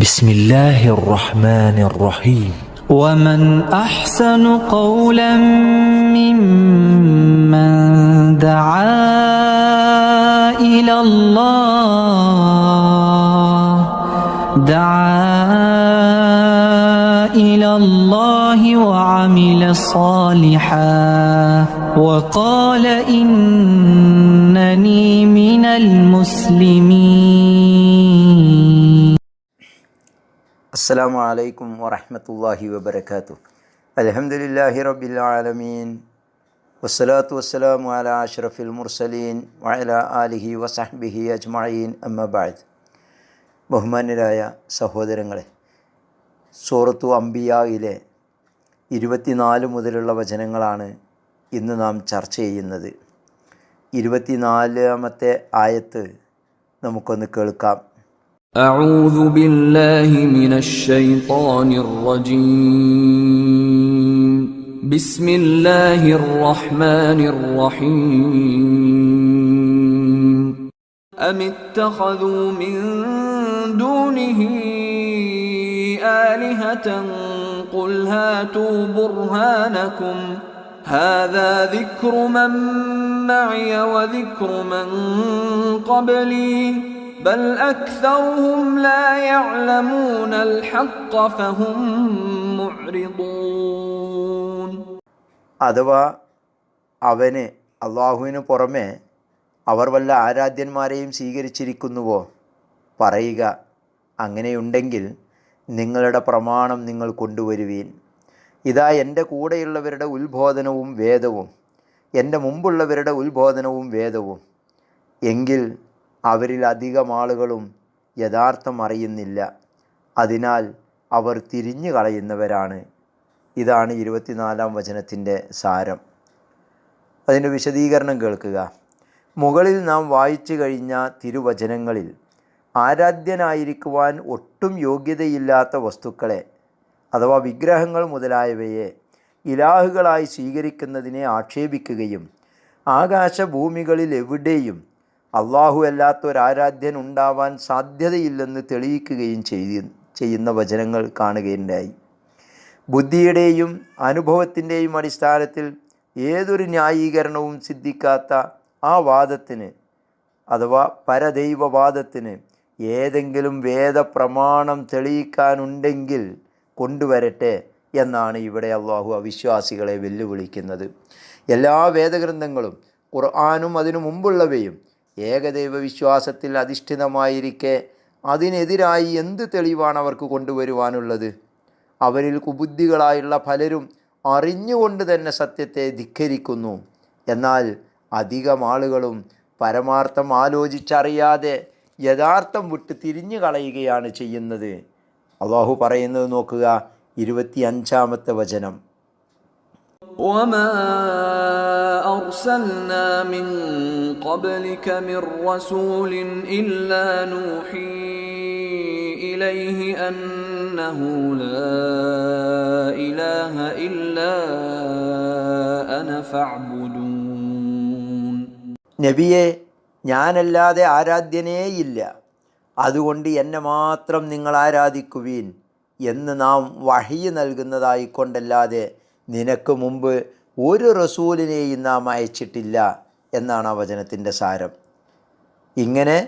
بسم الله الرحمن الرحيم ومن أحسن قولا ممن دعا إلى الله وعمل صالحا وقال إنني من المسلمين. അസ്സലാമു അലൈക്കും വറഹ്മത്തുള്ളാഹി വബറകാതുഹു. അൽഹംദുലില്ലാഹി റബ്ബിൽ ആലമീൻ വസ്സലാത്തു വസ്സലാമു അലാ അഷ്റഫിൽ മുർസലീൻ വഅലാ ആലിഹി വസഹ്ബിഹി അജ്മഈൻ അമ്മാ ബഅദ്. ബഹുമാന്യരായ സഹോദരങ്ങളെ, സൂറത്തു അംബിയായിലെ 24 മുതലുള്ള വചനങ്ങളാണ് ഇന്ന് നാം ചർച്ച ചെയ്യുന്നത്. 24ാമത്തെ ആയത്ത് നമുക്കൊന്ന് കേൾക്കാം. أعوذ بالله من الشيطان الرجيم بسم الله الرحمن الرحيم أم اتخذوا من دونه آلهة قل هاتوا برهانكم هذا ذكر من معي وذكر من قبلي بل أكثرهم لا يعلمون الحق فهم معرضون. അഥവാ അവന് അള്ളാഹുവിന് പുറമെ അവർ വല്ല ആരാധ്യന്മാരെയും സ്വീകരിച്ചിരിക്കുന്നുവോ? പറയുക, അങ്ങനെയുണ്ടെങ്കിൽ നിങ്ങളുടെ പ്രമാണം നിങ്ങൾ കൊണ്ടുവരുവീൻ. ഇതാ എൻ്റെ കൂടെയുള്ളവരുടെ ഉത്ബോധനവും വേദവും, എൻ്റെ മുമ്പുള്ളവരുടെ ഉത്ബോധനവും വേദവും. എങ്കിൽ അവരിൽ അധികം ആളുകളും യഥാർത്ഥം അറിയുന്നില്ല, അതിനാൽ അവർ തിരിഞ്ഞു കളയുന്നവരാണ്. ഇതാണ് 24ാം വചനത്തിൻ്റെ സാരം. അതിൻ്റെ വിശദീകരണം കേൾക്കുക. മുകളിൽ നാം വായിച്ചു കഴിഞ്ഞ തിരുവചനങ്ങളിൽ ആരാധ്യനായിരിക്കുവാൻ ഒട്ടും യോഗ്യതയില്ലാത്ത വസ്തുക്കളെ അഥവാ വിഗ്രഹങ്ങൾ മുതലായവയെ ഇലാഹുകളായി സ്വീകരിക്കുന്നതിനെ ആക്ഷേപിക്കുകയും ആകാശഭൂമികളിൽ എവിടെയും അള്ളാഹു അല്ലാത്തൊരാരാധ്യൻ ഉണ്ടാവാൻ സാധ്യതയില്ലെന്ന് തെളിയിക്കുകയും ചെയ്യുന്ന വചനങ്ങൾ കാണുകയുണ്ടായി. ബുദ്ധിയുടെയും അനുഭവത്തിൻ്റെയും അടിസ്ഥാനത്തിൽ ഏതൊരു ന്യായീകരണവും സിദ്ധിക്കാത്ത ആ വാദത്തിന് അഥവാ പരദൈവവാദത്തിന് ഏതെങ്കിലും വേദപ്രമാണം തെളിയിക്കാനുണ്ടെങ്കിൽ കൊണ്ടുവരട്ടെ എന്നാണ് ഇവിടെ അള്ളാഹു അവിശ്വാസികളെ വെല്ലുവിളിക്കുന്നത്. എല്ലാ വേദഗ്രന്ഥങ്ങളും ഖുർആനും അതിനു മുമ്പുള്ളവയും ഏകദൈവ വിശ്വാസത്തിൽ അധിഷ്ഠിതമായിരിക്കെ അതിനെതിരായി എന്ത് തെളിവാണ് അവർക്ക് കൊണ്ടുവരുവാനുള്ളത്? അവരിൽ കുബുദ്ധികളായുള്ള പലരും അറിഞ്ഞുകൊണ്ട് തന്നെ സത്യത്തെ ധിക്കരിക്കുന്നു. എന്നാൽ അധികം ആളുകളും പരമാർത്ഥം ആലോചിച്ചറിയാതെ യഥാർത്ഥം വിട്ട് തിരിഞ്ഞു കളയുകയാണ് ചെയ്യുന്നത്. അള്ളാഹു പറയുന്നത് നോക്കുക, 25ാമത്തെ വചനം. وما أرسلنا من قبلك من رسول إلا نوحي إليه أنه لا إله إلا أنا فاعبدون. നബിയെ, ഞാനല്ലാതെ ആരാധ്യനേയില്ല, അതുകൊണ്ട് എന്നെ മാത്രം നിങ്ങൾ ആരാധിക്കുവീൻ എന്ന് നാം വഹ്യ് നൽകുന്നതായിക്കൊണ്ടല്ലാതെ നിനക്ക് മുമ്പ് ഒരു റസൂലിനെയും നാം അയച്ചിട്ടില്ല എന്നാണ് ആ വചനത്തിൻ്റെ സാരം. ഇങ്ങനെ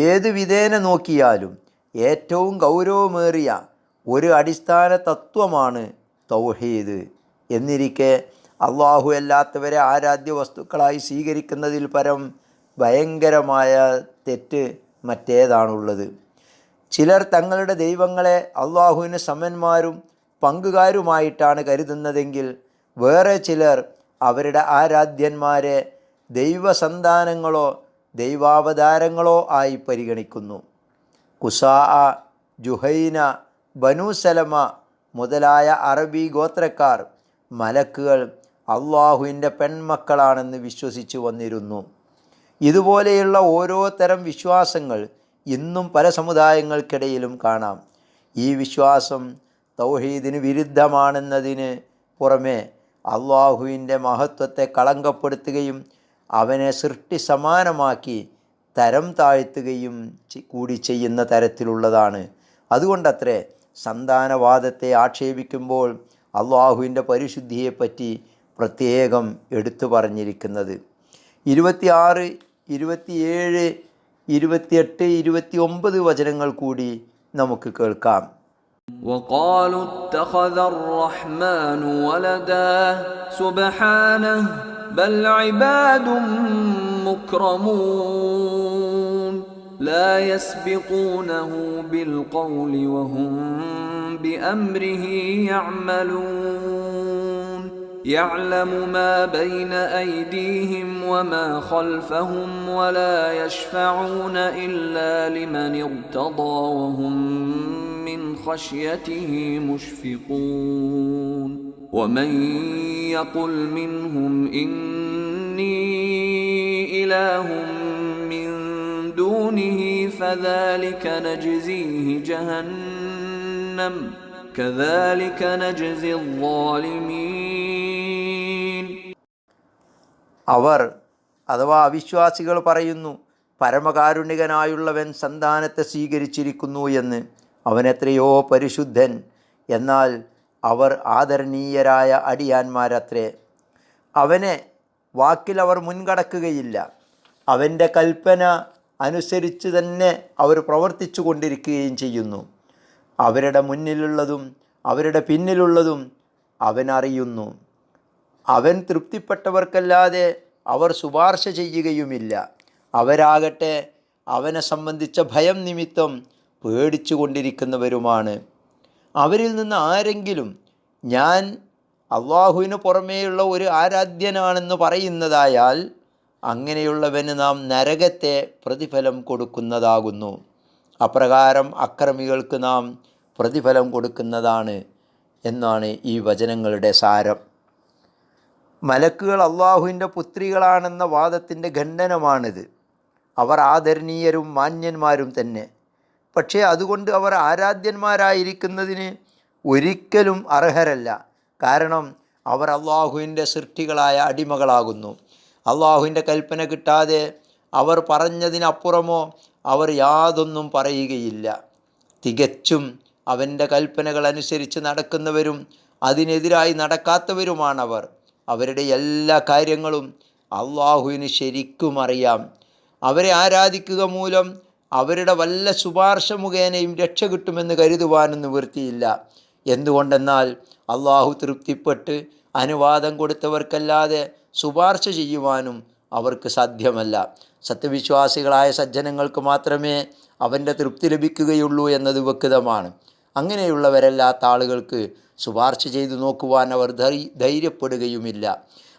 ഏത് വിധേന നോക്കിയാലും ഏറ്റവും ഗൗരവമേറിയ ഒരു അടിസ്ഥാന തത്വമാണ് തൗഹീദ്. എന്നിരിക്കെ അള്ളാഹു അല്ലാത്തവരെ ആരാധ്യ വസ്തുക്കളായി സ്വീകരിക്കുന്നതിൽ പരം ഭയങ്കരമായ തെറ്റ് മറ്റേതാണുള്ളത്? ചിലർ തങ്ങളുടെ ദൈവങ്ങളെ അള്ളാഹുവിന് സമന്മാരും പങ്കുകാരുമായിട്ടാണ് കരുതുന്നതെങ്കിൽ വേറെ ചിലർ അവരുടെ ആരാധ്യന്മാരെ ദൈവസന്താനങ്ങളോ ദൈവാവതാരങ്ങളോ ആയി പരിഗണിക്കുന്നു. കുസാ, ജുഹൈന, ബനു സലമ മുതലായ അറബി ഗോത്രക്കാർ മലക്കുകൾ അള്ളാഹുവിൻ്റെ പെൺമക്കളാണെന്ന് വിശ്വസിച്ചു വന്നിരുന്നു. ഇതുപോലെയുള്ള ഓരോ തരം വിശ്വാസങ്ങൾ ഇന്നും പല സമുദായങ്ങൾക്കിടയിലും കാണാം. ഈ വിശ്വാസം തൗഹീദിന് വിരുദ്ധമാണെന്നതിന് പുറമെ അള്ളാഹുവിൻ്റെ മഹത്വത്തെ കളങ്കപ്പെടുത്തുകയും അവനെ സൃഷ്ടി സമാനമാക്കി തരം താഴ്ത്തുകയും കൂടി ചെയ്യുന്ന തരത്തിലുള്ളതാണ്. അതുകൊണ്ടത്രേ സന്താനവാദത്തെ ആക്ഷേപിക്കുമ്പോൾ അള്ളാഹുവിൻ്റെ പരിശുദ്ധിയെപ്പറ്റി പ്രത്യേകം എടുത്തു പറഞ്ഞിരിക്കുന്നത്. 26, 27, 28, 29 വചനങ്ങൾ കൂടി നമുക്ക് കേൾക്കാം. وقالوا اتخذ الرحمن ولدا سبحانه بل عباد مكرمون لا يسبقونه بالقول وهم بأمره يعملون يعلم ما بين أيديهم وما خلفهم ولا يشفعون إلا لمن ارتضى وهم من خشيته مشفقون ومن يقل منهم إني إله من دونه فذلك نجزيه جهنم كذلك نجزي الظالمين. അവർ അഥവാ അവിശ്വാസികൾ പറയുന്നു, പരമകാരുണികനായുള്ളവൻ സന്താനത്തെ സ്വീകരിച്ചിരിക്കുന്നു എന്ന്. അവൻ എത്രയോ പരിശുദ്ധൻ. എന്നാൽ അവർ ആദരണീയരായ അടിയാന്മാരത്രേ. അവനെ വാക്കിൽ അവർ മുൻകടക്കുകയില്ല. അവൻ്റെ കൽപ്പന അനുസരിച്ച് തന്നെ അവർ പ്രവർത്തിച്ചു കൊണ്ടിരിക്കുകയും ചെയ്യുന്നു. അവരുടെ മുന്നിലുള്ളതും അവരുടെ പിന്നിലുള്ളതും അവനറിയുന്നു. അവൻ തൃപ്തിപ്പെട്ടവർക്കല്ലാതെ അവർ ശുപാർശ ചെയ്യുകയുമില്ല. അവരാകട്ടെ അവനെ സംബന്ധിച്ച ഭയം നിമിത്തം പേടിച്ചു കൊണ്ടിരിക്കുന്നവരുമാണ്. അവരിൽ നിന്ന് ആരെങ്കിലും ഞാൻ അള്ളാഹുവിന് പുറമേയുള്ള ഒരു ആരാധ്യനാണെന്ന് പറയുന്നതായാൽ അങ്ങനെയുള്ളവന് നാം നരകത്തെ പ്രതിഫലം കൊടുക്കുന്നതാകുന്നു. അപ്രകാരം അക്രമികൾക്ക് നാം പ്രതിഫലം കൊടുക്കുന്നതാണ് എന്നാണ് ഈ വചനങ്ങളുടെ സാരം. മലക്കുകൾ അള്ളാഹുവിൻ്റെ പുത്രികളാണെന്ന വാദത്തിൻ്റെ ഖണ്ഡനമാണിത്. അവർ ആദരണീയരും മാന്യന്മാരും തന്നെ. പക്ഷേ അതുകൊണ്ട് അവർ ആരാധ്യന്മാരായിരിക്കുന്നതിന് ഒരിക്കലും അർഹരല്ല. കാരണം അവർ അള്ളാഹുവിൻ്റെ സൃഷ്ടികളായ അടിമകളാകുന്നു. അള്ളാഹുവിൻ്റെ കൽപ്പന കിട്ടാതെ അവർ പറഞ്ഞതിനപ്പുറമോ അവർ യാതൊന്നും പറയുകയില്ല. തികച്ചും അവൻ്റെ കൽപ്പനകൾ അനുസരിച്ച് നടക്കുന്നവരും അതിനെതിരായി നടക്കാത്തവരുമാണവർ. അവരുടെ എല്ലാ കാര്യങ്ങളും അള്ളാഹുവിന് ശരിക്കും അറിയാം. അവരെ ആരാധിക്കുക മൂലം അവരുടെ വല്ല ശുപാർശ മുഖേനയും രക്ഷ കിട്ടുമെന്ന് കരുതുവാനും നിവൃത്തിയില്ല. എന്തുകൊണ്ടെന്നാൽ അള്ളാഹു തൃപ്തിപ്പെട്ട് അനുവാദം കൊടുത്തവർക്കല്ലാതെ ശുപാർശ ചെയ്യുവാനും അവർക്ക് സാധ്യമല്ല. സത്യവിശ്വാസികളായ സജ്ജനങ്ങൾക്ക് മാത്രമേ അവൻ്റെ തൃപ്തി ലഭിക്കുകയുള്ളൂ എന്നത് വ്യക്തമാണ്. അങ്ങനെയുള്ളവരല്ലാത്ത ആളുകൾക്ക് ശുപാർശ ചെയ്തു നോക്കുവാൻ അവർ ധൈര്യപ്പെടുകയുമില്ല.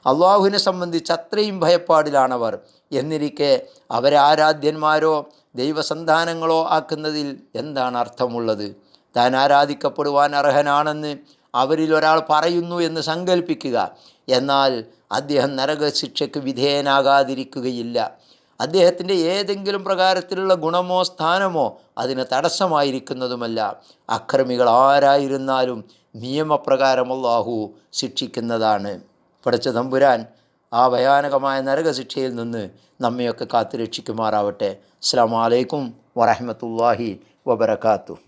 അള്ളാഹുവിനെ സംബന്ധിച്ച് അത്രയും ഭയപ്പാടിലാണവർ. എന്നിരിക്കെ അവരെ ആരാധ്യന്മാരോ ദൈവസന്താനങ്ങളോ ആക്കുന്നതിൽ എന്താണ് അർത്ഥമുള്ളത്? താൻ ആരാധിക്കപ്പെടുവാൻ അർഹനാണെന്ന് അവരിൽ ഒരാൾ പറയുന്നു എന്ന് സങ്കല്പിക്കുക. എന്നാൽ അദ്ദേഹം നരകശിക്ഷയ്ക്ക് വിധേയനാകാതിരിക്കുകയില്ല. അദ്ദേഹത്തിൻ്റെ ഏതെങ്കിലും പ്രകാരത്തിലുള്ള ഗുണമോ സ്ഥാനമോ അതിന് തടസ്സമായിരിക്കുന്നതുമല്ല. അക്രമികൾ ആരായിരുന്നാലും നിയമപ്രകാരം അല്ലാഹു ശിക്ഷിക്കുന്നതാണ്. പടച്ച തമ്പുരാൻ ആ ഭയാനകമായ നരകശിക്ഷയിൽ നിന്ന് നമ്മയൊക്കെ കാത്തുരക്ഷിക്കുമാറാവട്ടെ. അസ്സലാമു അലൈക്കും വറഹ്മത്തുള്ളാഹി വബറകാതുഹു.